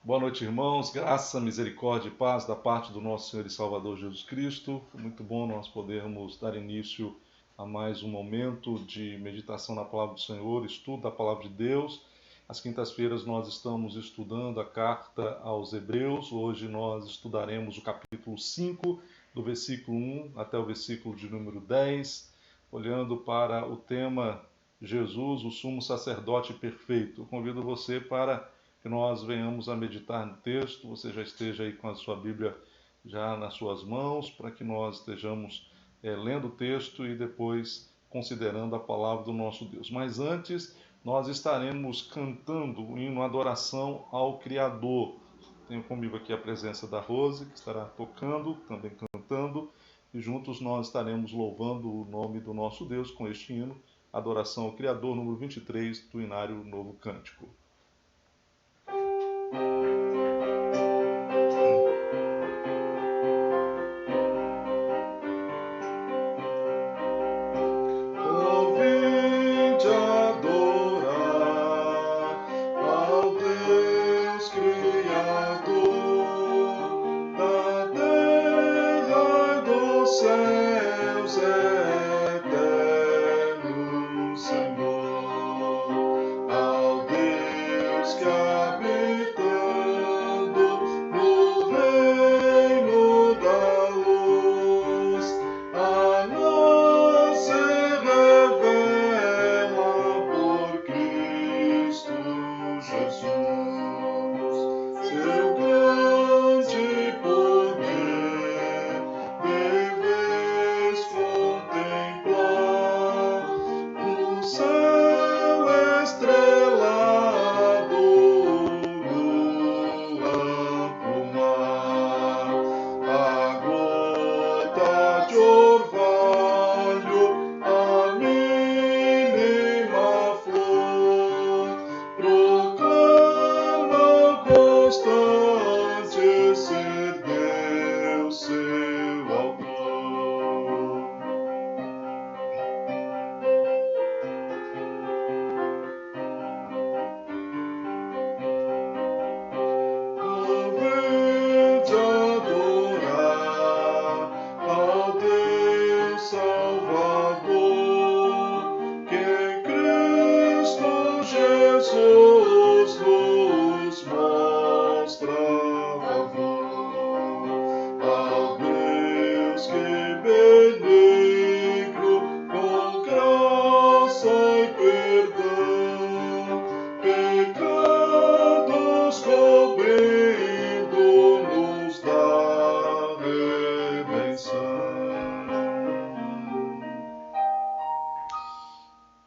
Boa noite, irmãos. Graça, misericórdia e paz da parte do nosso Senhor e Salvador Jesus Cristo. Muito bom nós podermos dar início a mais um momento de meditação na palavra do Senhor, estudo da palavra de Deus. Às quintas-feiras nós estamos estudando a carta aos Hebreus. Hoje nós estudaremos o capítulo 5, do versículo 1 até o versículo de número 10, olhando para o tema Jesus, o sumo sacerdote perfeito. Eu convido você para que nós venhamos a meditar no texto, você já esteja aí com a sua Bíblia já nas suas mãos, para que nós estejamos lendo o texto e depois considerando a palavra do nosso Deus. Mas antes, nós estaremos cantando o hino Adoração ao Criador. Tenho comigo aqui a presença da Rose, que estará tocando, também cantando, e juntos nós estaremos louvando o nome do nosso Deus com este hino, Adoração ao Criador, número 23, do Inário Novo Cântico.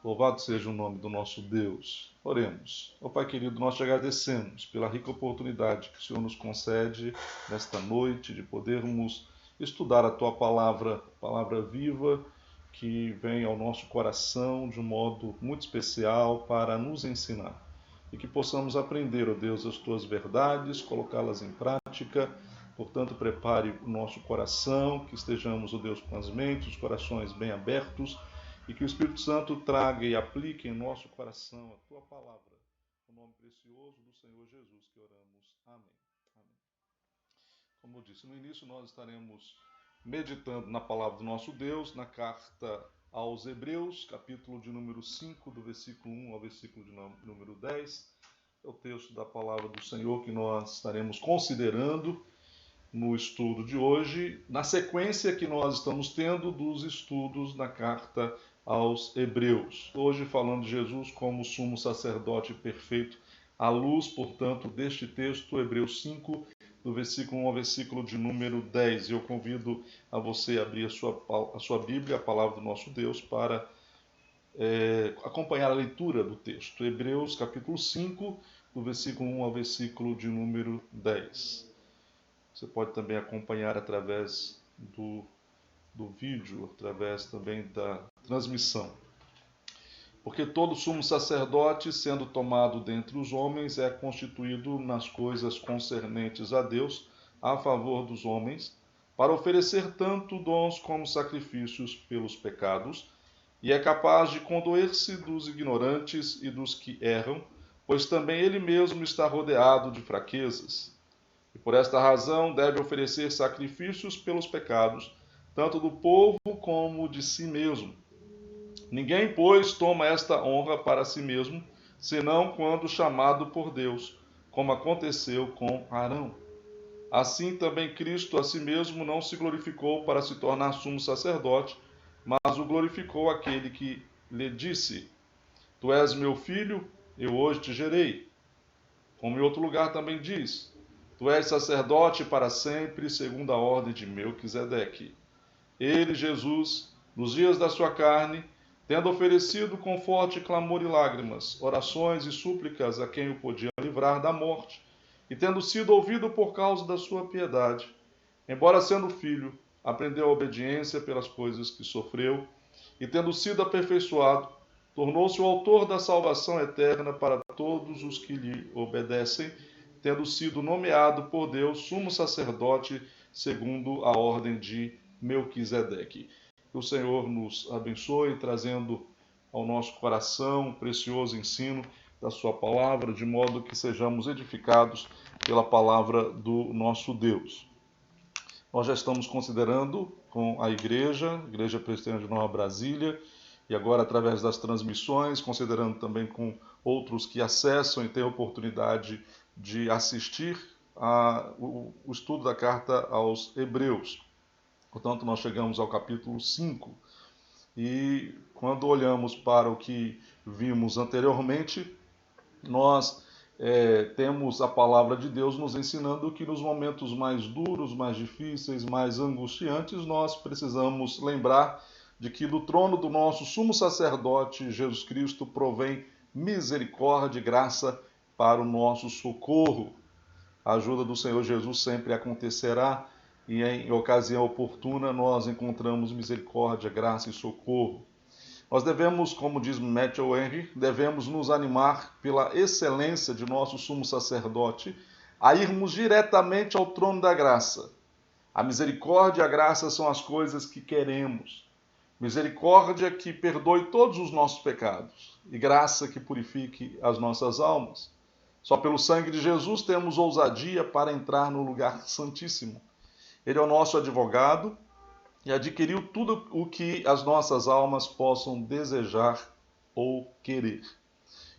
Louvado seja o nome do nosso Deus. Oremos. Ó Pai querido, nós te agradecemos pela rica oportunidade que o Senhor nos concede nesta noite de podermos estudar a Tua palavra, palavra viva, que vem ao nosso coração de um modo muito especial para nos ensinar. E que possamos aprender, ó Deus, as Tuas verdades, colocá-las em prática. Portanto, prepare o nosso coração, que estejamos, ó Deus, com as mentes, os corações bem abertos, e que o Espírito Santo traga e aplique em nosso coração a Tua palavra. No nome precioso do Senhor Jesus que oramos. Amém. Amém. Como eu disse no início, nós estaremos meditando na palavra do nosso Deus, na carta aos Hebreus, capítulo de número 5, do versículo 1 ao versículo de número 10. É o texto da palavra do Senhor que nós estaremos considerando no estudo de hoje, na sequência que nós estamos tendo dos estudos na carta aos Hebreus. Hoje falando de Jesus como sumo sacerdote perfeito, à luz, portanto, deste texto, Hebreus 5, do versículo 1 ao versículo de número 10. Eu convido a você a abrir a sua Bíblia, a palavra do nosso Deus, para acompanhar a leitura do texto. Hebreus capítulo 5, do versículo 1 ao versículo de número 10. Você pode também acompanhar através do vídeo, através também da transmissão. Porque todo sumo sacerdote, sendo tomado dentre os homens, é constituído nas coisas concernentes a Deus, a favor dos homens, para oferecer tanto dons como sacrifícios pelos pecados, e é capaz de condoer-se dos ignorantes e dos que erram, pois também ele mesmo está rodeado de fraquezas. E por esta razão deve oferecer sacrifícios pelos pecados, tanto do povo como de si mesmo. Ninguém, pois, toma esta honra para si mesmo, senão quando chamado por Deus, como aconteceu com Arão. Assim também Cristo a si mesmo não se glorificou para se tornar sumo sacerdote, mas o glorificou aquele que lhe disse: Tu és meu filho, eu hoje te gerei. Como em outro lugar também diz: Tu és sacerdote para sempre, segundo a ordem de Melquisedeque. Ele, Jesus, nos dias da sua carne, tendo oferecido com forte clamor e lágrimas, orações e súplicas a quem o podia livrar da morte, e tendo sido ouvido por causa da sua piedade, embora sendo filho, aprendeu a obediência pelas coisas que sofreu, e tendo sido aperfeiçoado, tornou-se o autor da salvação eterna para todos os que lhe obedecem, tendo sido nomeado por Deus sumo sacerdote segundo a ordem de Melquisedeque. Que o Senhor nos abençoe, trazendo ao nosso coração o precioso ensino da sua palavra, de modo que sejamos edificados pela palavra do nosso Deus. Nós já estamos considerando com a Igreja Presbiteriana de Nova Brasília, e agora através das transmissões, considerando também com outros que acessam e têm a oportunidade de assistir o estudo da carta aos Hebreus. Portanto, nós chegamos ao capítulo 5, e quando olhamos para o que vimos anteriormente, nós temos a palavra de Deus nos ensinando que nos momentos mais duros, mais difíceis, mais angustiantes, nós precisamos lembrar de que do trono do nosso sumo sacerdote, Jesus Cristo, provém misericórdia e graça para o nosso socorro. A ajuda do Senhor Jesus sempre acontecerá, e em ocasião oportuna nós encontramos misericórdia, graça e socorro. Nós devemos, como diz Matthew Henry, devemos nos animar pela excelência de nosso sumo sacerdote a irmos diretamente ao trono da graça. A misericórdia e a graça são as coisas que queremos. Misericórdia que perdoe todos os nossos pecados e graça que purifique as nossas almas. Só pelo sangue de Jesus temos ousadia para entrar no lugar santíssimo. Ele é o nosso advogado e adquiriu tudo o que as nossas almas possam desejar ou querer.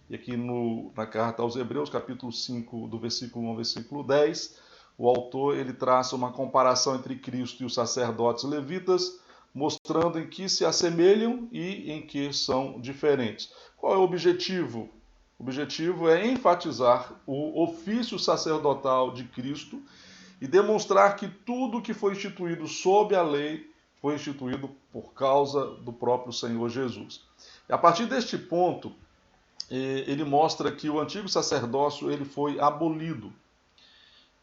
E aqui na carta aos Hebreus, capítulo 5, do versículo 1 ao versículo 10, o autor ele traça uma comparação entre Cristo e os sacerdotes levitas, mostrando em que se assemelham e em que são diferentes. Qual é o objetivo? O objetivo é enfatizar o ofício sacerdotal de Cristo e demonstrar que tudo que foi instituído sob a lei foi instituído por causa do próprio Senhor Jesus. E a partir deste ponto, ele mostra que o antigo sacerdócio ele foi abolido.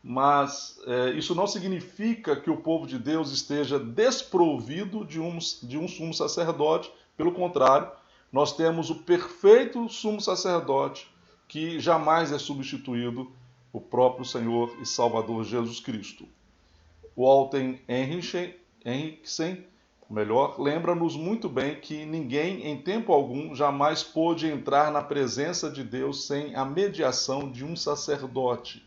Mas isso não significa que o povo de Deus esteja desprovido de um sumo sacerdote. Pelo contrário, nós temos o perfeito sumo sacerdote que jamais é substituído, o próprio Senhor e Salvador Jesus Cristo. Walter Henriksen, lembra-nos muito bem que ninguém, em tempo algum, jamais pôde entrar na presença de Deus sem a mediação de um sacerdote.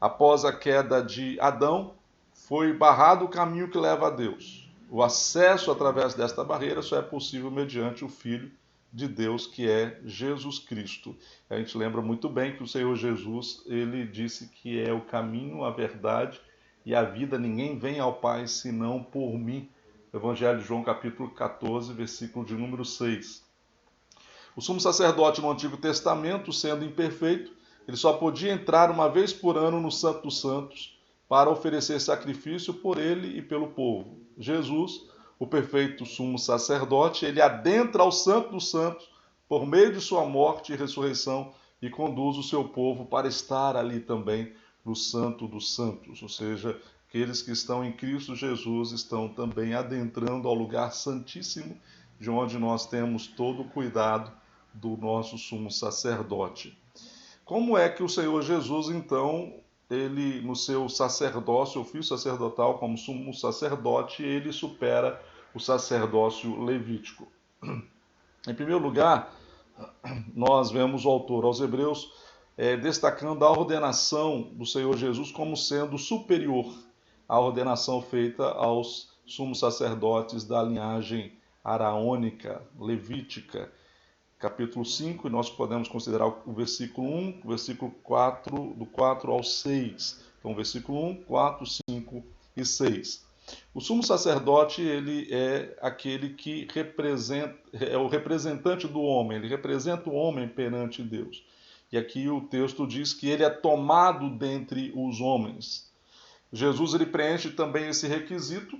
Após a queda de Adão, foi barrado o caminho que leva a Deus. O acesso através desta barreira só é possível mediante o Filho de Deus, que é Jesus Cristo. A gente lembra muito bem que o Senhor Jesus, ele disse que é o caminho, a verdade e a vida. Ninguém vem ao Pai senão por mim. Evangelho de João, capítulo 14, versículo de número 6. O sumo sacerdote no Antigo Testamento, sendo imperfeito, ele só podia entrar uma vez por ano no Santo dos Santos para oferecer sacrifício por ele e pelo povo. Jesus, o perfeito sumo sacerdote, ele adentra ao Santo dos Santos por meio de sua morte e ressurreição e conduz o seu povo para estar ali também no Santo dos Santos. Ou seja, aqueles que estão em Cristo Jesus estão também adentrando ao lugar santíssimo, de onde nós temos todo o cuidado do nosso sumo sacerdote. Como é que o Senhor Jesus, então, ele no seu sacerdócio, ofício sacerdotal como sumo sacerdote, ele supera o sacerdócio levítico? Em primeiro lugar, nós vemos o autor aos Hebreus destacando a ordenação do Senhor Jesus como sendo superior à ordenação feita aos sumos sacerdotes da linhagem araônica, levítica. Capítulo 5, e nós podemos considerar o versículo 1, o versículo 4, do 4 ao 6. Então, versículo 1, 4, 5 e 6. O sumo sacerdote, ele é aquele que é o representante do homem, ele representa o homem perante Deus. E aqui o texto diz que ele é tomado dentre os homens. Jesus, ele preenche também esse requisito,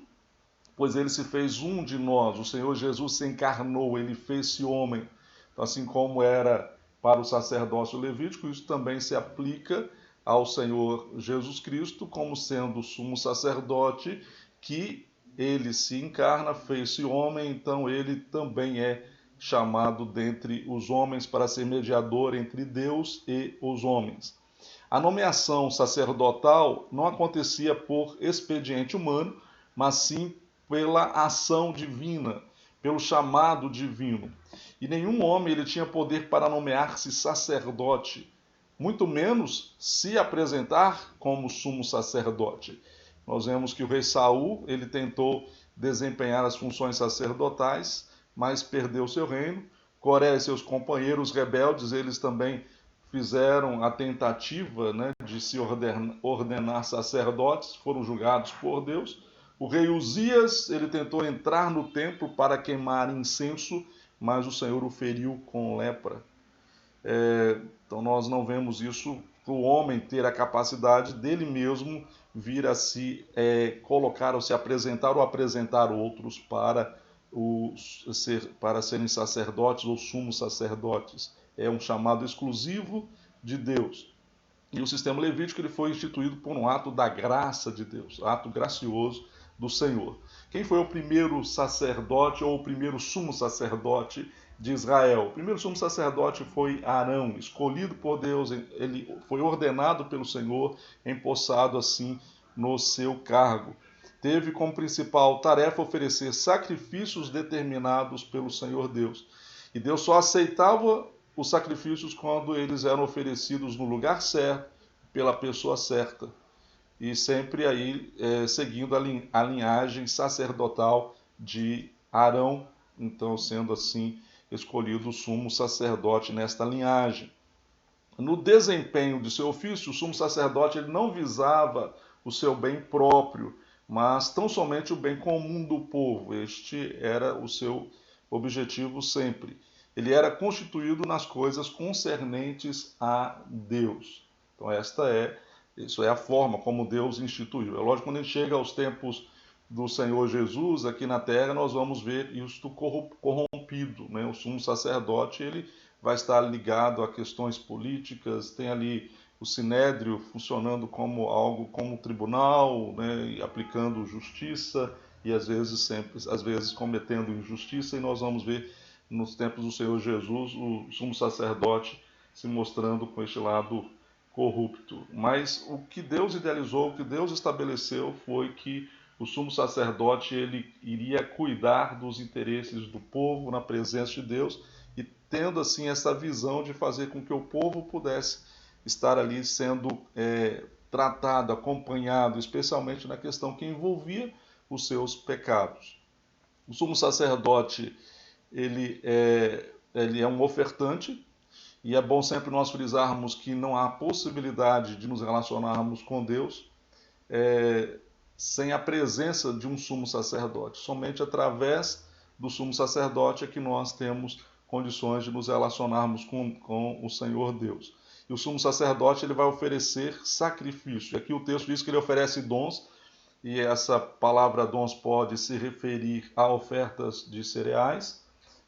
pois ele se fez um de nós. O Senhor Jesus se encarnou, ele fez-se homem. Então, assim como era para o sacerdócio levítico, isso também se aplica ao Senhor Jesus Cristo, como sendo o sumo sacerdote, que ele se encarna, fez-se homem, então ele também é chamado dentre os homens para ser mediador entre Deus e os homens. A nomeação sacerdotal não acontecia por expediente humano, mas sim pela ação divina, pelo chamado divino. E nenhum homem ele tinha poder para nomear-se sacerdote, muito menos se apresentar como sumo sacerdote. Nós vemos que o rei Saul, ele tentou desempenhar as funções sacerdotais, mas perdeu seu reino. Coré e seus companheiros rebeldes, eles também fizeram a tentativa, de se ordenar sacerdotes, foram julgados por Deus. O rei Uzias, ele tentou entrar no templo para queimar incenso, mas o Senhor o feriu com lepra. Então nós não vemos isso para o homem ter a capacidade dele mesmo vir a se colocar ou se apresentar ou apresentar outros para serem sacerdotes ou sumos sacerdotes. É um chamado exclusivo de Deus. E o sistema levítico ele foi instituído por um ato da graça de Deus, ato gracioso do Senhor. Quem foi o primeiro sacerdote ou o primeiro sumo sacerdote de Israel? O primeiro sumo sacerdote foi Arão, escolhido por Deus, ele foi ordenado pelo Senhor, empossado assim no seu cargo. Teve como principal tarefa oferecer sacrifícios determinados pelo Senhor Deus. E Deus só aceitava os sacrifícios quando eles eram oferecidos no lugar certo, pela pessoa certa. E sempre aí seguindo a linhagem sacerdotal de Arão, então sendo assim escolhido o sumo sacerdote nesta linhagem. No desempenho de seu ofício, o sumo sacerdote ele não visava o seu bem próprio, mas tão somente o bem comum do povo. Este era o seu objetivo sempre. Ele era constituído nas coisas concernentes a Deus. Então isso é a forma como Deus instituiu. É lógico que quando a gente chega aos tempos do Senhor Jesus aqui na Terra, nós vamos ver isto corrompido, né? O sumo sacerdote ele vai estar ligado a questões políticas, tem ali o sinédrio funcionando como algo como um tribunal, né? E aplicando justiça e às vezes cometendo injustiça, e nós vamos ver nos tempos do Senhor Jesus o sumo sacerdote se mostrando com este lado corrupto. Mas o que Deus idealizou, o que Deus estabeleceu foi que o sumo sacerdote ele iria cuidar dos interesses do povo na presença de Deus e tendo assim essa visão de fazer com que o povo pudesse estar ali sendo tratado, acompanhado, especialmente na questão que envolvia os seus pecados. O sumo sacerdote ele é um ofertante, e é bom sempre nós frisarmos que não há possibilidade de nos relacionarmos com Deus sem a presença de um sumo sacerdote. Somente através do sumo sacerdote é que nós temos condições de nos relacionarmos com o Senhor Deus. E o sumo sacerdote ele vai oferecer sacrifício. Aqui o texto diz que ele oferece dons, e essa palavra dons pode se referir a ofertas de cereais,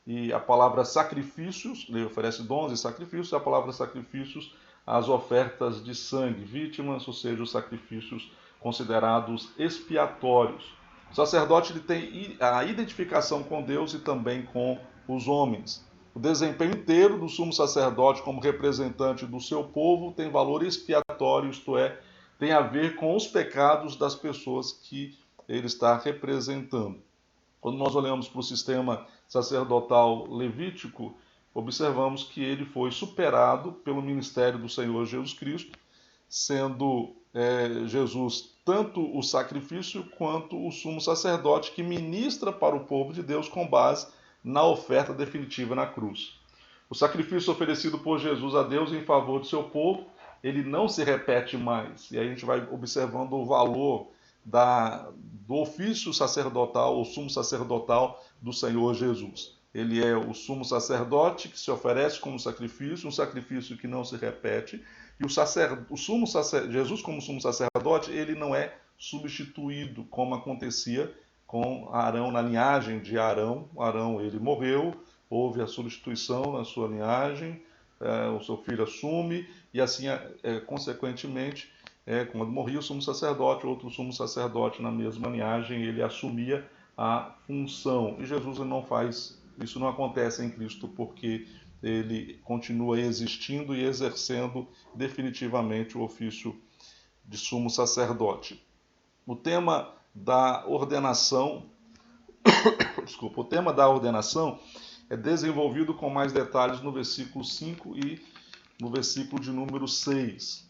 e a palavra sacrifícios, ele oferece dons e sacrifícios, e a palavra sacrifícios, as ofertas de sangue, vítimas, ou seja, os sacrifícios considerados expiatórios. O sacerdote ele tem a identificação com Deus e também com os homens. O desempenho inteiro do sumo sacerdote como representante do seu povo tem valor expiatório, isto é, tem a ver com os pecados das pessoas que ele está representando. Quando nós olhamos para o sistema sacerdotal levítico, observamos que ele foi superado pelo ministério do Senhor Jesus Cristo, sendo Jesus tanto o sacrifício quanto o sumo sacerdote que ministra para o povo de Deus com base na oferta definitiva na cruz. O sacrifício oferecido por Jesus a Deus em favor do seu povo, ele não se repete mais. E aí a gente vai observando o valor do ofício sacerdotal, ou sumo sacerdotal do Senhor Jesus. Ele é o sumo sacerdote que se oferece como sacrifício, um sacrifício que não se repete. E Jesus, como sumo sacerdote, ele não é substituído, como acontecia com Arão, na linhagem de Arão. Arão, ele morreu, houve a substituição na sua linhagem, o seu filho assume, e assim, consequentemente, quando morria o sumo sacerdote, outro sumo sacerdote na mesma linhagem, ele assumia a função. E Jesus não faz, isso não acontece em Cristo, porque ele continua existindo e exercendo definitivamente o ofício de sumo sacerdote. O tema da ordenação, o tema da ordenação é desenvolvido com mais detalhes no versículo 5 e no versículo de número 6.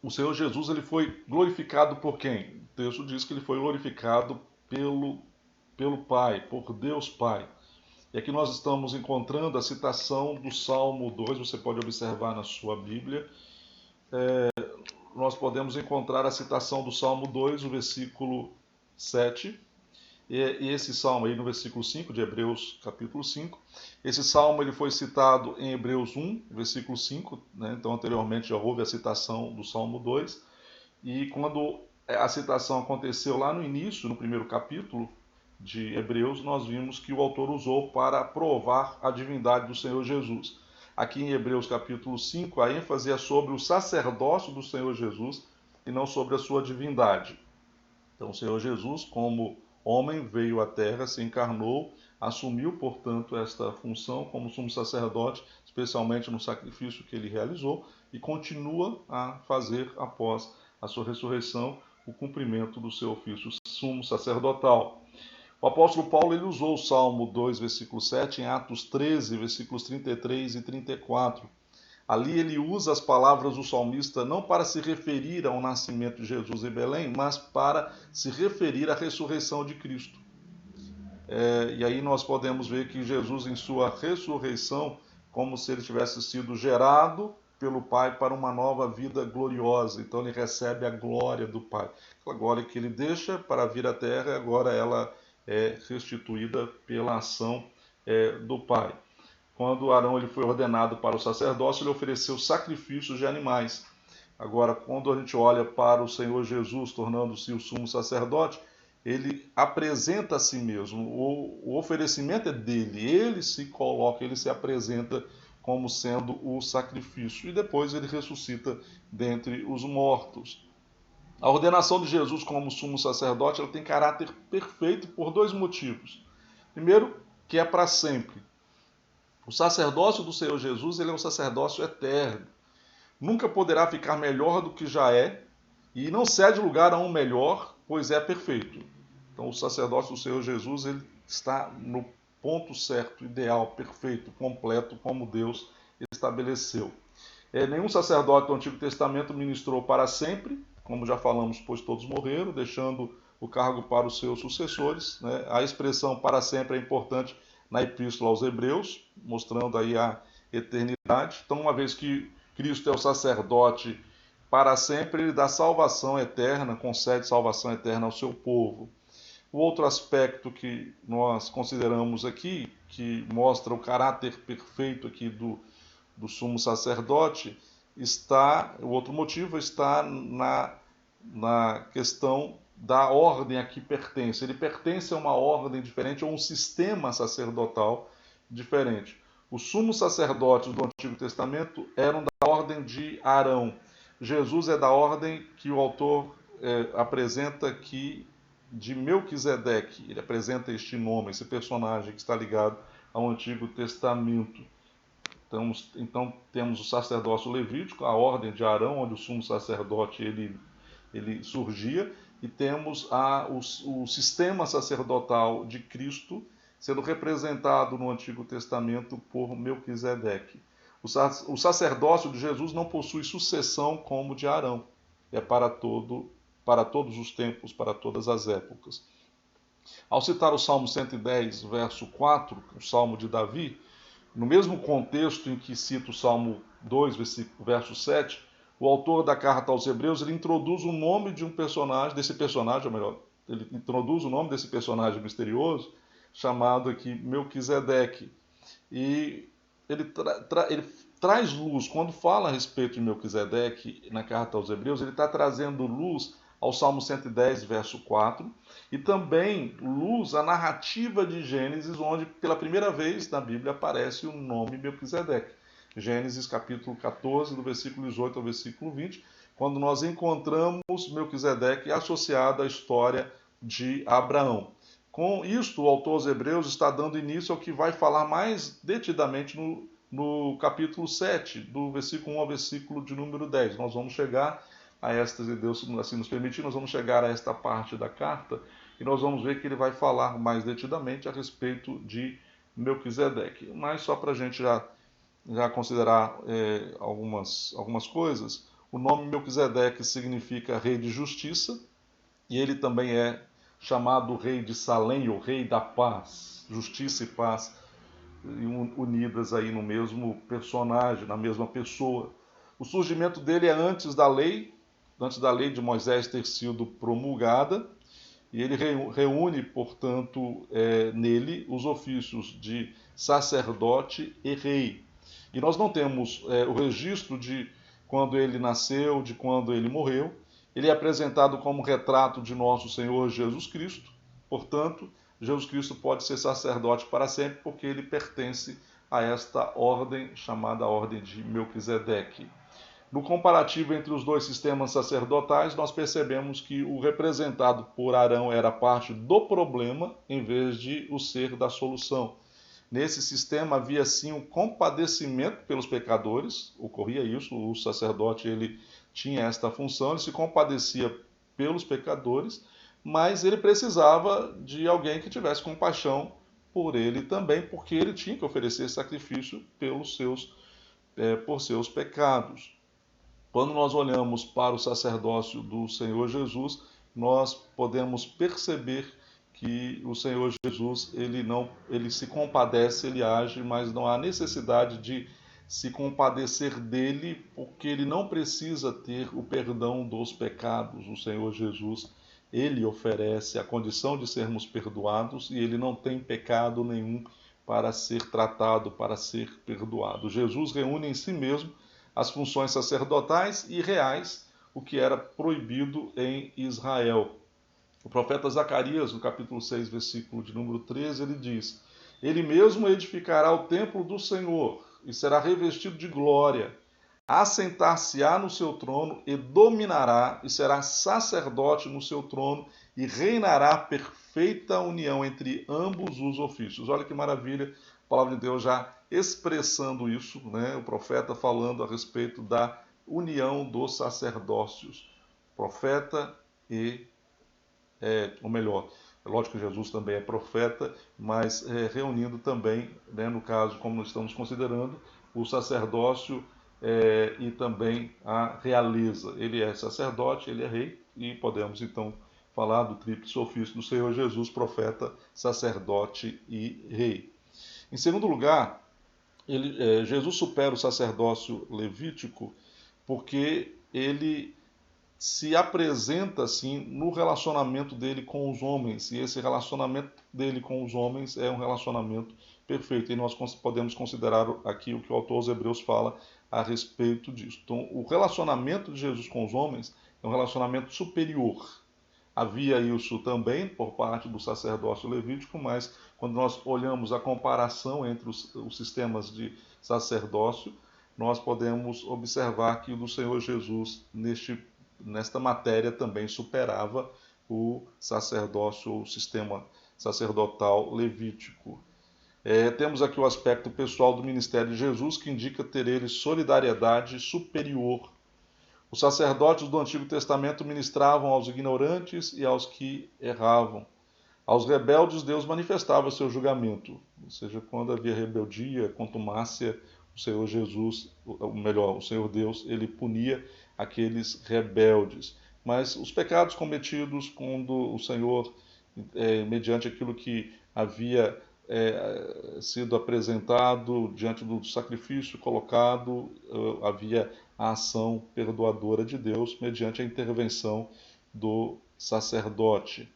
O Senhor Jesus, ele foi glorificado por quem? O texto diz que ele foi glorificado pelo Pai, por Deus Pai. E aqui nós estamos encontrando a citação do Salmo 2, você pode observar na sua Bíblia. Nós podemos encontrar a citação do Salmo 2, o versículo 7, e esse salmo aí no versículo 5 de Hebreus capítulo 5. Esse salmo ele foi citado em Hebreus 1, versículo 5, né? Então anteriormente já houve a citação do Salmo 2, e quando a citação aconteceu lá no início, no primeiro capítulo de Hebreus, nós vimos que o autor usou para provar a divindade do Senhor Jesus. Aqui em Hebreus capítulo 5, a ênfase é sobre o sacerdócio do Senhor Jesus e não sobre a sua divindade. Então o Senhor Jesus, como homem, veio à terra, se encarnou, assumiu, portanto, esta função como sumo sacerdote, especialmente no sacrifício que ele realizou, e continua a fazer, após a sua ressurreição, o cumprimento do seu ofício sumo sacerdotal. O apóstolo Paulo ele usou o Salmo 2, versículo 7, em Atos 13, versículos 33 e 34. Ali ele usa as palavras do salmista não para se referir ao nascimento de Jesus em Belém, mas para se referir à ressurreição de Cristo. E aí nós podemos ver que Jesus, em sua ressurreição, como se ele tivesse sido gerado pelo Pai para uma nova vida gloriosa. Então ele recebe a glória do Pai. A glória que ele deixa para vir à terra, agora ela é restituída pela ação do Pai. Quando Arão ele foi ordenado para o sacerdócio, ele ofereceu sacrifícios de animais. Agora, quando a gente olha para o Senhor Jesus, tornando-se o sumo sacerdote, ele apresenta a si mesmo. O oferecimento é dele, ele se coloca, ele se apresenta como sendo o sacrifício. E depois ele ressuscita dentre os mortos. A ordenação de Jesus como sumo sacerdote ela tem caráter perfeito por dois motivos. Primeiro, que é para sempre. O sacerdócio do Senhor Jesus ele é um sacerdócio eterno. Nunca poderá ficar melhor do que já é, e não cede lugar a um melhor, pois é perfeito. Então o sacerdócio do Senhor Jesus ele está no ponto certo, ideal, perfeito, completo, como Deus estabeleceu. Nenhum sacerdote do Antigo Testamento ministrou para sempre, como já falamos, pois todos morreram, deixando o cargo para os seus sucessores. Né? A expressão para sempre é importante na Epístola aos Hebreus, mostrando aí a eternidade. Então, uma vez que Cristo é o sacerdote para sempre, ele dá salvação eterna, concede salvação eterna ao seu povo. O outro aspecto que nós consideramos aqui, que mostra o caráter perfeito aqui do sumo sacerdote, o outro motivo está na questão da ordem a que pertence. Ele pertence a uma ordem diferente, ou um sistema sacerdotal diferente. Os sumos sacerdotes do Antigo Testamento eram da ordem de Arão. Jesus é da ordem que o autor apresenta aqui de Melquisedeque. Ele apresenta este nome, esse personagem que está ligado ao Antigo Testamento. Então temos o sacerdócio levítico, a ordem de Arão, onde o sumo sacerdote ele surgia, e temos o sistema sacerdotal de Cristo, sendo representado no Antigo Testamento por Melquisedeque. O sacerdócio de Jesus não possui sucessão como o de Arão. É para todos os tempos, para todas as épocas. Ao citar o Salmo 110, verso 4, o Salmo de Davi, no mesmo contexto em que cita o Salmo 2, verso 7, o autor da carta aos Hebreus ele introduz o nome de um personagem, ele introduz o nome desse personagem misterioso, chamado aqui Melquisedeque. E ele traz luz, quando fala a respeito de Melquisedeque na carta aos Hebreus, ele está trazendo luz ao Salmo 110, verso 4, e também luz à narrativa de Gênesis, onde pela primeira vez na Bíblia aparece o nome Melquisedeque. Gênesis capítulo 14, do versículo 18 ao versículo 20, quando nós encontramos Melquisedeque associado à história de Abraão. Com isto, o autor aos Hebreus está dando início ao que vai falar mais detidamente no capítulo 7, do versículo 1 ao versículo de número 10. Nós vamos chegar a esta, se Deus assim nos permitir, nós vamos chegar a esta parte da carta e nós vamos ver que ele vai falar mais detidamente a respeito de Melquisedeque. Mas só para a gente já considerar algumas coisas, o nome Melquisedeque significa rei de justiça e ele também é chamado rei de Salém, ou rei da paz, justiça e paz unidas aí no mesmo personagem, na mesma pessoa. O surgimento dele é antes da lei de Moisés ter sido promulgada, e ele reúne, portanto, nele os ofícios de sacerdote e rei. E nós não temos o registro de quando ele nasceu, de quando ele morreu. Ele é apresentado como retrato de nosso Senhor Jesus Cristo. Portanto, Jesus Cristo pode ser sacerdote para sempre, porque ele pertence a esta ordem, chamada Ordem de Melquisedeque. No comparativo entre os dois sistemas sacerdotais, nós percebemos que o representado por Arão era parte do problema, em vez de o ser da solução. Nesse sistema havia sim um compadecimento pelos pecadores, ocorria isso, o sacerdote ele tinha esta função, ele se compadecia pelos pecadores, mas ele precisava de alguém que tivesse compaixão por ele também, porque ele tinha que oferecer sacrifício por seus pecados. Quando nós olhamos para o sacerdócio do Senhor Jesus, nós podemos perceber que o Senhor Jesus ele se compadece, ele age, mas não há necessidade de se compadecer dele, porque ele não precisa ter o perdão dos pecados. O Senhor Jesus, ele oferece a condição de sermos perdoados e ele não tem pecado nenhum para ser tratado, para ser perdoado. Jesus reúne em si mesmo as funções sacerdotais e reais, o que era proibido em Israel. O profeta Zacarias, no capítulo 6, versículo de número 13, ele diz: Ele mesmo edificará o templo do Senhor e será revestido de glória. Assentar-se-á no seu trono e dominará, e será sacerdote no seu trono e reinará perfeita união entre ambos os ofícios. Olha que maravilha, a palavra de Deus já expressando isso, né? O profeta falando a respeito da união dos sacerdócios. Profeta ou melhor, é lógico que Jesus também é profeta, mas reunindo também, né, no caso, como nós estamos considerando, o sacerdócio e também a realeza. Ele é sacerdote, ele é rei, e podemos então falar do tríplice ofício do Senhor Jesus, profeta, sacerdote e rei. Em segundo lugar, Jesus supera o sacerdócio levítico porque ele se apresenta assim no relacionamento dele com os homens, e esse relacionamento dele com os homens é um relacionamento perfeito, e nós podemos considerar aqui o que o autor aos Hebreus fala a respeito disso. Então, o relacionamento de Jesus com os homens é um relacionamento superior. Havia isso também por parte do sacerdócio levítico, mas quando nós olhamos a comparação entre os sistemas de sacerdócio, nós podemos observar que o do Senhor Jesus nesta matéria também superava o sacerdócio, o sistema sacerdotal levítico. Temos aqui o aspecto pessoal do ministério de Jesus, que indica ter ele solidariedade superior. Os sacerdotes do Antigo Testamento ministravam aos ignorantes e aos que erravam. Aos rebeldes, Deus manifestava seu julgamento, ou seja, quando havia rebeldia, contumácia, o Senhor Jesus, ou melhor, o Senhor Deus, ele punia aqueles rebeldes. Mas os pecados cometidos quando o Senhor, mediante aquilo que havia sido apresentado diante do sacrifício colocado, havia a ação perdoadora de Deus mediante a intervenção do sacerdote.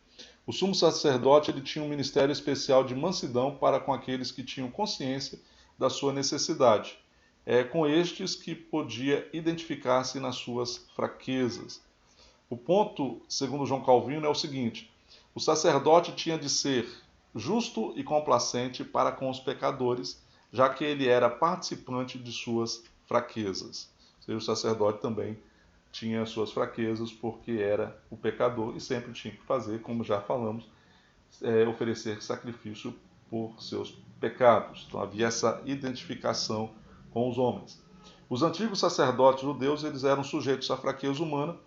O sumo sacerdote ele tinha um ministério especial de mansidão para com aqueles que tinham consciência da sua necessidade. É com estes que podia identificar-se nas suas fraquezas. O ponto, segundo João Calvino, é o seguinte: o sacerdote tinha de ser justo e complacente para com os pecadores, já que ele era participante de suas fraquezas. Ou seja, o sacerdote também tinha suas fraquezas porque era o pecador e sempre tinha que fazer, como já falamos, oferecer sacrifício por seus pecados. Então havia essa identificação com os homens. Os antigos sacerdotes judeus eles eram sujeitos à fraqueza humana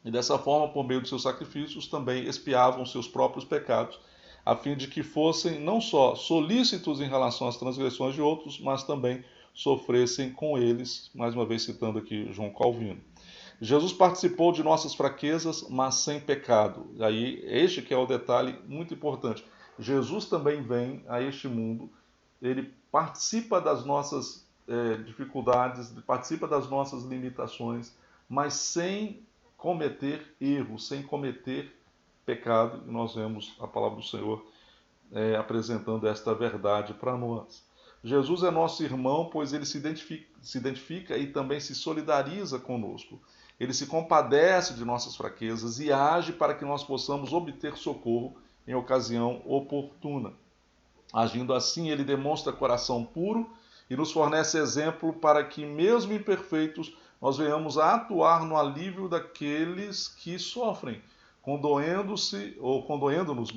e dessa forma, por meio de seus sacrifícios, também expiavam seus próprios pecados, a fim de que fossem não só solícitos em relação às transgressões de outros, mas também sofressem com eles, mais uma vez citando aqui João Calvino. Jesus participou de nossas fraquezas, mas sem pecado. Aí, este que é o detalhe muito importante. Jesus também vem a este mundo, ele participa das nossas dificuldades, participa das nossas limitações, mas sem cometer erro, sem cometer pecado. E nós vemos a palavra do Senhor apresentando esta verdade para nós. Jesus é nosso irmão, pois ele se identifica e também se solidariza conosco. Ele se compadece de nossas fraquezas e age para que nós possamos obter socorro em ocasião oportuna. Agindo assim, ele demonstra coração puro e nos fornece exemplo para que, mesmo imperfeitos, nós venhamos a atuar no alívio daqueles que sofrem, condoendo-se ou condoendo-nos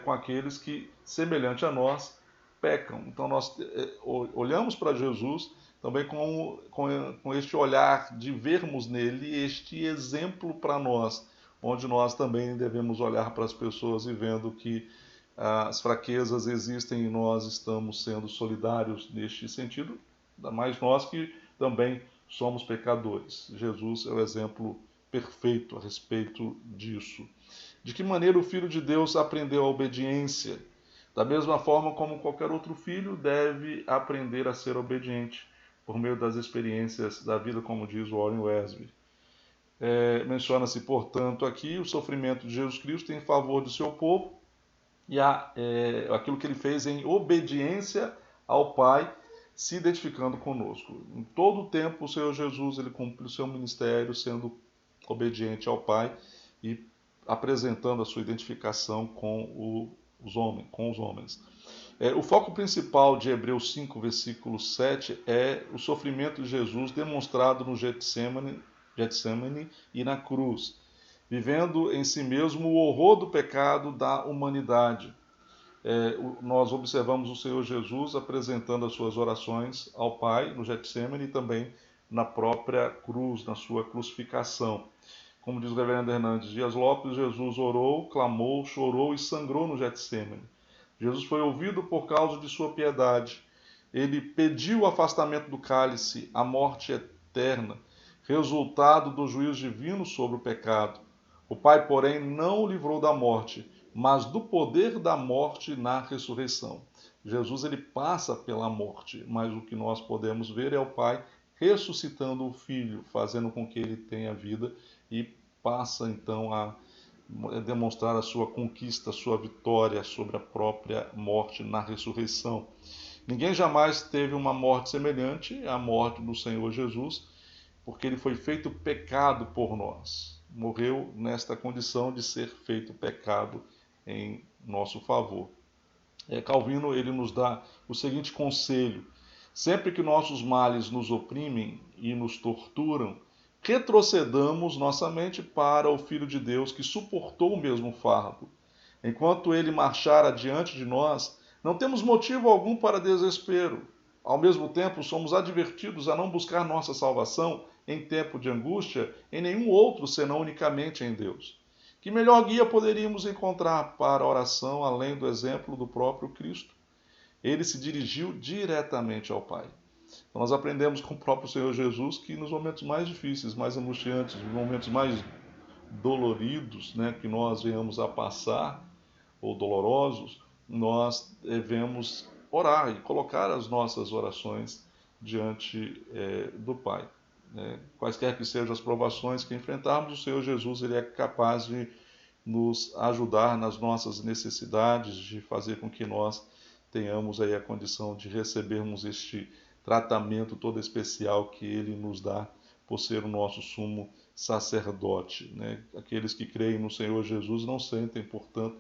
com aqueles que, semelhante a nós, pecam. Então nós olhamos para Jesus também com este olhar de vermos nele este exemplo para nós, onde nós também devemos olhar para as pessoas e vendo que as fraquezas existem e nós estamos sendo solidários neste sentido, ainda mais nós que também somos pecadores. Jesus é o exemplo perfeito a respeito disso. De que maneira o Filho de Deus aprendeu a obediência? Da mesma forma como qualquer outro filho deve aprender a ser obediente, por meio das experiências da vida, como diz Warren Wiersbe. Menciona-se, portanto, aqui o sofrimento de Jesus Cristo em favor do seu povo e aquilo que ele fez em obediência ao Pai, se identificando conosco. Em todo o tempo, o Senhor Jesus ele cumpriu o seu ministério sendo obediente ao Pai e apresentando a sua identificação com os homens. O foco principal de Hebreus 5, versículo 7 é o sofrimento de Jesus demonstrado no Getsemane e na cruz, vivendo em si mesmo o horror do pecado da humanidade. Nós observamos o Senhor Jesus apresentando as suas orações ao Pai no Getsemane e também na própria cruz, na sua crucificação. Como diz o reverendo Hernandes Dias Lopes, Jesus orou, clamou, chorou e sangrou no Getsemane. Jesus foi ouvido por causa de sua piedade. Ele pediu o afastamento do cálice, a morte eterna, resultado do juízo divino sobre o pecado. O Pai, porém, não o livrou da morte, mas do poder da morte na ressurreição. Jesus ele passa pela morte, mas o que nós podemos ver é o Pai ressuscitando o Filho, fazendo com que ele tenha vida e passa então a demonstrar a sua conquista, a sua vitória sobre a própria morte na ressurreição. Ninguém jamais teve uma morte semelhante à morte do Senhor Jesus, porque ele foi feito pecado por nós. Morreu nesta condição de ser feito pecado em nosso favor. Calvino ele nos dá o seguinte conselho: sempre que nossos males nos oprimem e nos torturam, retrocedamos nossa mente para o Filho de Deus que suportou o mesmo fardo. Enquanto ele marchar adiante de nós, não temos motivo algum para desespero. Ao mesmo tempo, somos advertidos a não buscar nossa salvação em tempo de angústia em nenhum outro senão unicamente em Deus. Que melhor guia poderíamos encontrar para a oração, além do exemplo do próprio Cristo? Ele se dirigiu diretamente ao Pai. Então nós aprendemos com o próprio Senhor Jesus que nos momentos mais difíceis, mais angustiantes, nos momentos mais doloridos, né, que nós venhamos a passar, ou dolorosos, nós devemos orar e colocar as nossas orações diante do Pai. Quaisquer que sejam as provações que enfrentarmos, o Senhor Jesus ele é capaz de nos ajudar nas nossas necessidades, de fazer com que nós tenhamos aí a condição de recebermos este tratamento todo especial que ele nos dá por ser o nosso sumo sacerdote. Né? Aqueles que creem no Senhor Jesus não sentem, portanto,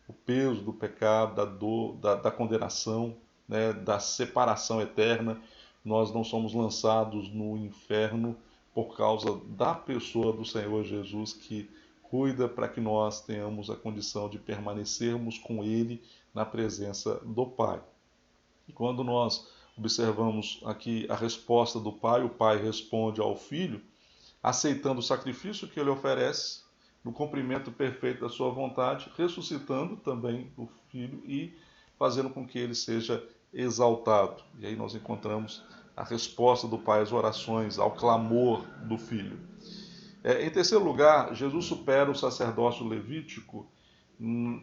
o peso do pecado, da dor, da condenação, né? Da separação eterna. Nós não somos lançados no inferno por causa da pessoa do Senhor Jesus que cuida para que nós tenhamos a condição de permanecermos com Ele na presença do Pai. E quando nós observamos aqui a resposta do Pai, o Pai responde ao Filho, aceitando o sacrifício que ele oferece, no cumprimento perfeito da sua vontade, ressuscitando também o Filho e fazendo com que ele seja exaltado. E aí nós encontramos a resposta do Pai às orações, ao clamor do Filho. Em terceiro lugar, Jesus supera o sacerdócio levítico,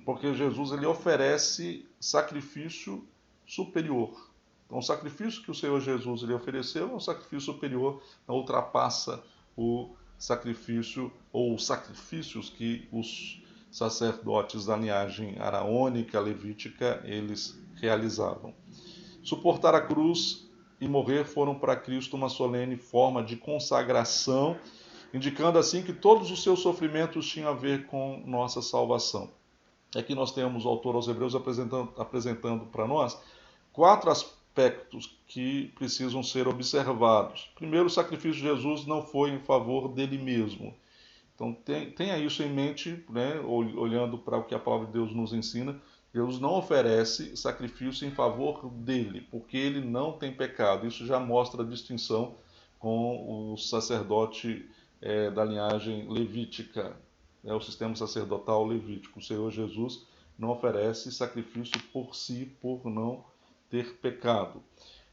porque Jesus ele oferece sacrifício superior. Então, o sacrifício que o Senhor Jesus ele ofereceu é um sacrifício superior, não ultrapassa o sacrifício ou os sacrifícios que os sacerdotes da linhagem araônica, levítica, eles realizavam. Suportar a cruz e morrer foram para Cristo uma solene forma de consagração, indicando assim que todos os seus sofrimentos tinham a ver com nossa salvação. Aqui nós temos o autor aos Hebreus apresentando para nós 4 aspectos que precisam ser observados. Primeiro, o sacrifício de Jesus não foi em favor dele mesmo. Então tenha isso em mente, né, olhando para o que a palavra de Deus nos ensina. Deus não oferece sacrifício em favor dele, porque ele não tem pecado. Isso já mostra a distinção com o sacerdote da linhagem levítica, o sistema sacerdotal levítico. O Senhor Jesus não oferece sacrifício por si, por não ter pecado.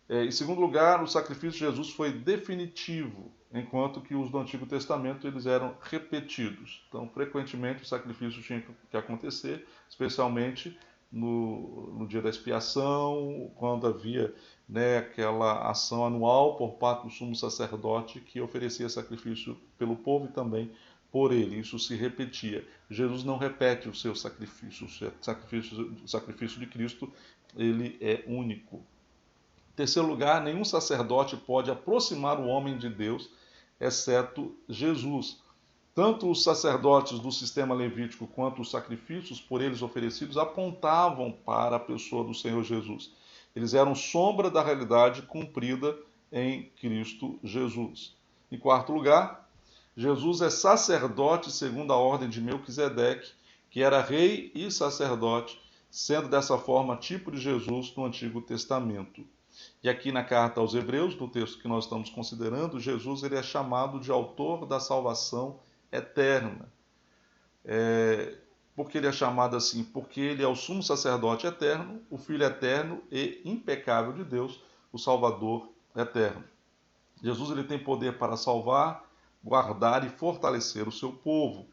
Em segundo lugar, o sacrifício de Jesus foi definitivo, enquanto que os do Antigo Testamento eles eram repetidos. Então, frequentemente o sacrifício tinha que acontecer, especialmente no dia da expiação, quando havia, né, aquela ação anual por parte do sumo sacerdote que oferecia sacrifício pelo povo e também por ele. Isso se repetia. Jesus não repete o seu sacrifício. O sacrifício de Cristo ele é único. Em terceiro lugar, nenhum sacerdote pode aproximar o homem de Deus, exceto Jesus. Tanto os sacerdotes do sistema levítico quanto os sacrifícios por eles oferecidos apontavam para a pessoa do Senhor Jesus. Eles eram sombra da realidade cumprida em Cristo Jesus. Em quarto lugar, Jesus é sacerdote segundo a ordem de Melquisedeque, que era rei e sacerdote, sendo dessa forma tipo de Jesus no Antigo Testamento. E aqui na carta aos Hebreus, no texto que nós estamos considerando, Jesus ele é chamado de autor da salvação eterna. Por que ele é chamado assim? Porque ele é o sumo sacerdote eterno, o Filho eterno e impecável de Deus, o Salvador eterno. Jesus ele tem poder para salvar, guardar e fortalecer o seu povo.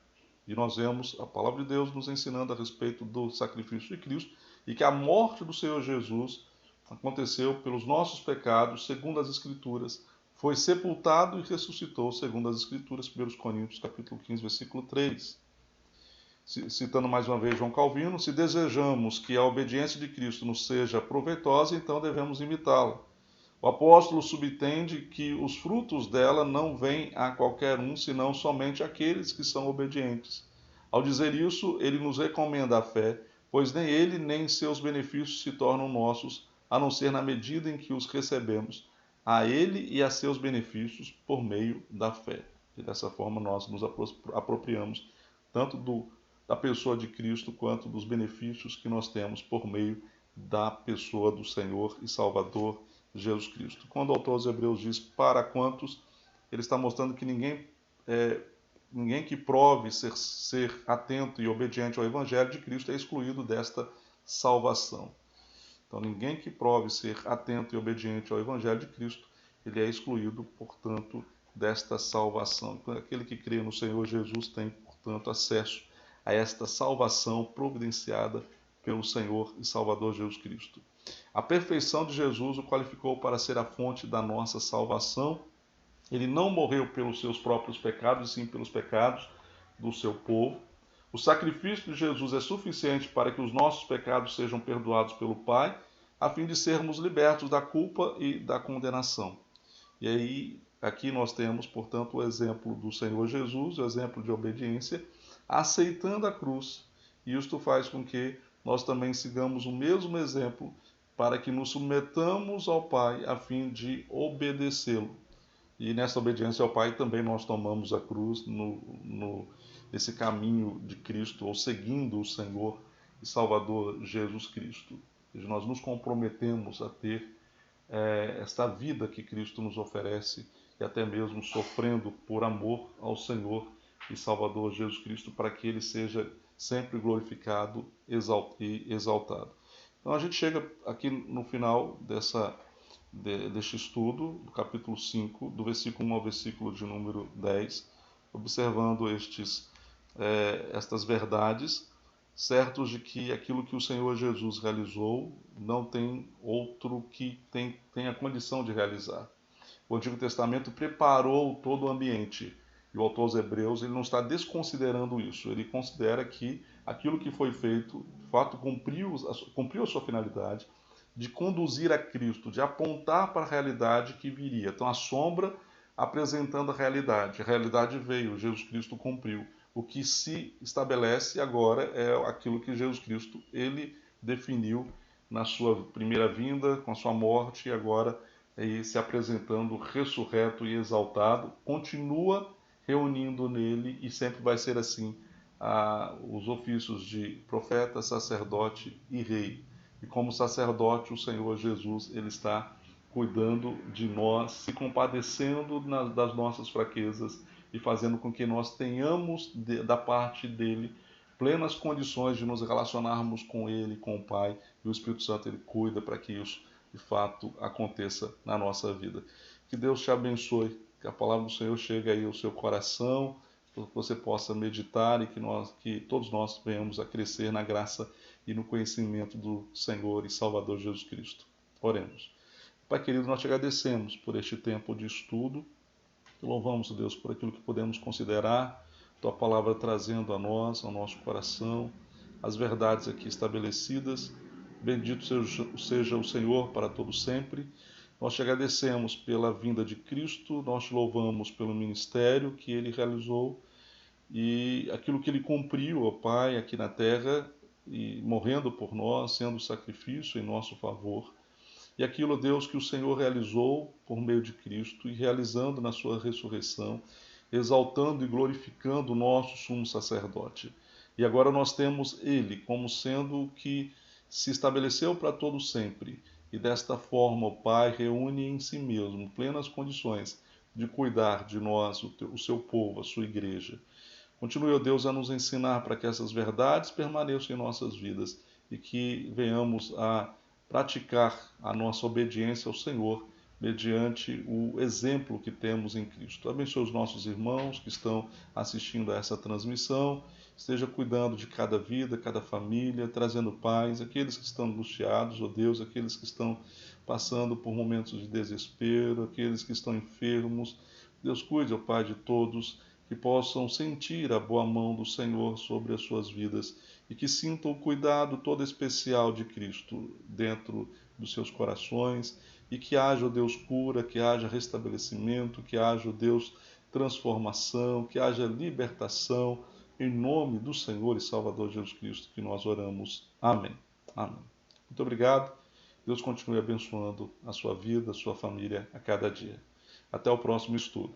E nós vemos a palavra de Deus nos ensinando a respeito do sacrifício de Cristo e que a morte do Senhor Jesus aconteceu pelos nossos pecados, segundo as Escrituras, foi sepultado e ressuscitou, segundo as Escrituras, 1 Coríntios capítulo 15, versículo 3. Citando mais uma vez João Calvino, se desejamos que a obediência de Cristo nos seja proveitosa, então devemos imitá-la. O apóstolo subentende que os frutos dela não vêm a qualquer um, senão somente àqueles que são obedientes. Ao dizer isso, ele nos recomenda a fé, pois nem ele nem seus benefícios se tornam nossos, a não ser na medida em que os recebemos, a ele e a seus benefícios por meio da fé. E dessa forma nós nos apropriamos tanto da pessoa de Cristo quanto dos benefícios que nós temos por meio da pessoa do Senhor e Salvador Jesus Cristo. Quando o autor aos Hebreus diz para quantos, ele está mostrando que ninguém ninguém que prove ser atento e obediente ao Evangelho de Cristo é excluído desta salvação. Então, ninguém que prove ser atento e obediente ao Evangelho de Cristo, ele é excluído, portanto, desta salvação. Então, aquele que crê no Senhor Jesus tem, portanto, acesso a esta salvação providenciada pelo Senhor e Salvador Jesus Cristo. A perfeição de Jesus o qualificou para ser a fonte da nossa salvação. Ele não morreu pelos seus próprios pecados, e sim pelos pecados do seu povo. O sacrifício de Jesus é suficiente para que os nossos pecados sejam perdoados pelo Pai, a fim de sermos libertos da culpa e da condenação. E aí, aqui nós temos, portanto, o exemplo do Senhor Jesus, o exemplo de obediência, aceitando a cruz. E isto faz com que nós também sigamos o mesmo exemplo para que nos submetamos ao Pai a fim de obedecê-lo. E nessa obediência ao Pai também nós tomamos a cruz nesse caminho de Cristo, ou seguindo o Senhor e Salvador Jesus Cristo. Nós nos comprometemos a ter esta vida que Cristo nos oferece e até mesmo sofrendo por amor ao Senhor e Salvador Jesus Cristo, para que Ele seja sempre glorificado e exaltado. Então a gente chega aqui no final deste estudo, do capítulo 5, do versículo 1 ao versículo de número 10, observando estas verdades, certos de que aquilo que o Senhor Jesus realizou não tem outro que tenha condição de realizar. O Antigo Testamento preparou todo o ambiente, e o autor aos Hebreus ele não está desconsiderando isso, ele considera que aquilo que foi feito, de fato, cumpriu a sua finalidade, de conduzir a Cristo, de apontar para a realidade que viria. Então, a sombra apresentando a realidade veio, Jesus Cristo cumpriu. O que se estabelece agora é aquilo que Jesus Cristo ele definiu na sua primeira vinda, com a sua morte, e agora se apresentando ressurreto e exaltado, continua reunindo nele, e sempre vai ser assim, os ofícios de profeta, sacerdote e rei. E como sacerdote, o Senhor Jesus ele está cuidando de nós, se compadecendo das nossas fraquezas e fazendo com que nós tenhamos da parte dele plenas condições de nos relacionarmos com ele, com o Pai, e o Espírito Santo ele cuida para que isso de fato aconteça na nossa vida. Que Deus te abençoe, que a palavra do Senhor chegue aí ao seu coração, que você possa meditar e que todos nós venhamos a crescer na graça e no conhecimento do Senhor e Salvador Jesus Cristo. Oremos. Pai querido, nós te agradecemos por este tempo de estudo. Louvamos, Deus, por aquilo que podemos considerar, tua palavra trazendo a nós, ao nosso coração, as verdades aqui estabelecidas. Bendito seja o Senhor para todo sempre. Nós te agradecemos pela vinda de Cristo, nós te louvamos pelo ministério que ele realizou e aquilo que ele cumpriu, ó Pai, aqui na terra, e morrendo por nós, sendo sacrifício em nosso favor. E aquilo, Deus, que o Senhor realizou por meio de Cristo e realizando na sua ressurreição, exaltando e glorificando o nosso sumo sacerdote. E agora nós temos ele como sendo o que se estabeleceu para todo sempre. E desta forma o Pai reúne em si mesmo plenas condições de cuidar de nós, o seu povo, a sua igreja. Continue, ó Deus, a nos ensinar para que essas verdades permaneçam em nossas vidas e que venhamos a praticar a nossa obediência ao Senhor mediante o exemplo que temos em Cristo. Abençoe os nossos irmãos que estão assistindo a essa transmissão, esteja cuidando de cada vida, cada família, trazendo paz, aqueles que estão angustiados, ó Deus, aqueles que estão passando por momentos de desespero, aqueles que estão enfermos. Deus cuide, ó Pai, de todos, que possam sentir a boa mão do Senhor sobre as suas vidas e que sintam o cuidado todo especial de Cristo dentro dos seus corações e que haja, ó Deus, cura, que haja restabelecimento, que haja, ó Deus, transformação, que haja libertação, em nome do Senhor e Salvador Jesus Cristo que nós oramos. Amém. Amém. Muito obrigado. Deus continue abençoando a sua vida, a sua família a cada dia. Até o próximo estudo.